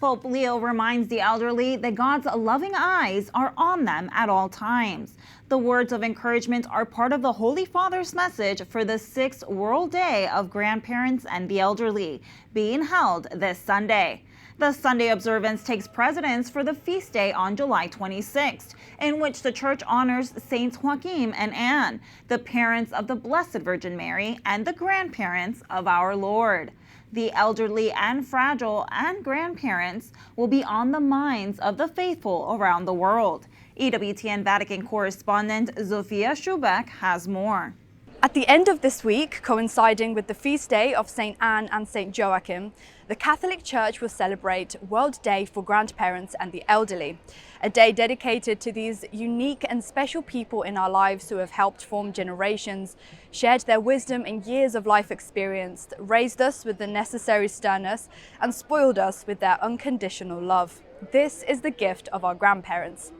Pope Leo reminds the elderly that God's loving eyes are on them at all times. The words of encouragement are part of the Holy Father's message for the 6th World Day of Grandparents and the Elderly, being held this Sunday. The Sunday observance takes precedence for the feast day on July 26th, in which the Church honors Saints Joachim and Anne, the parents of the Blessed Virgin Mary and the grandparents of our Lord. The elderly and fragile and grandparents will be on the minds of the faithful around the world. EWTN Vatican correspondent Zofia Czubak has more. At the end of this week, coinciding with the feast day of St. Anne and St. Joachim, the Catholic Church will celebrate World Day for Grandparents and the Elderly, a day dedicated to these unique and special people in our lives who have helped form generations, shared their wisdom and years of life experience, raised us with the necessary sternness, and spoiled us with their unconditional love. This is the gift of our grandparents.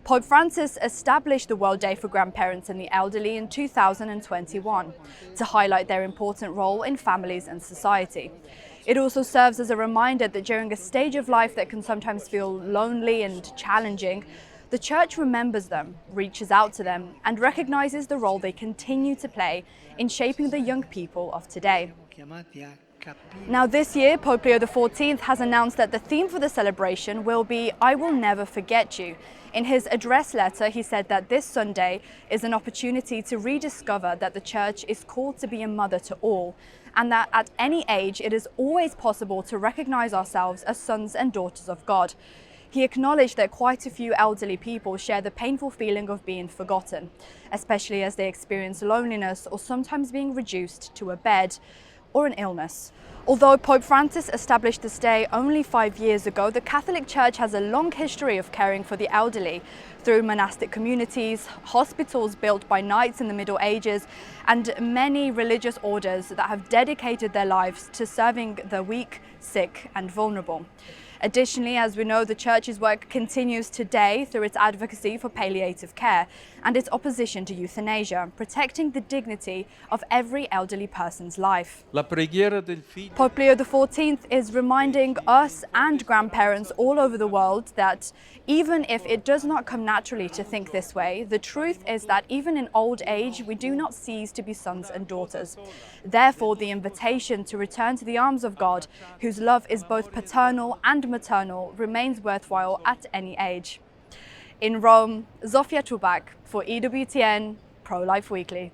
Pope Francis established the World Day for Grandparents and the Elderly in 2021 to highlight their important role in families and society. It also serves as a reminder that during a stage of life that can sometimes feel lonely and challenging, the Church remembers them, reaches out to them, and recognizes the role they continue to play in shaping the young people of today. Now this year, Pope Leo XIV has announced that the theme for the celebration will be "I will never forget you." In his address letter, he said that this Sunday is an opportunity to rediscover that the Church is called to be a mother to all, and that at any age it is always possible to recognize ourselves as sons and daughters of God. He acknowledged that quite a few elderly people share the painful feeling of being forgotten, especially as they experience loneliness or sometimes being reduced to a bed or an illness. Although Pope Francis established this day only 5 years ago, the Catholic Church has a long history of caring for the elderly through monastic communities, hospitals built by knights in the Middle Ages, and many religious orders that have dedicated their lives to serving the weak, sick, and vulnerable. Additionally, as we know, the Church's work continues today through its advocacy for palliative care and its opposition to euthanasia, protecting the dignity of every elderly person's life. Pope Leo XIV is reminding us and grandparents all over the world that even if it does not come naturally to think this way, the truth is that even in old age, we do not cease to be sons and daughters. Therefore, the invitation to return to the arms of God, whose love is both paternal and maternal, remains worthwhile at any age. In Rome, Zofia Czubak for EWTN Pro-Life Weekly.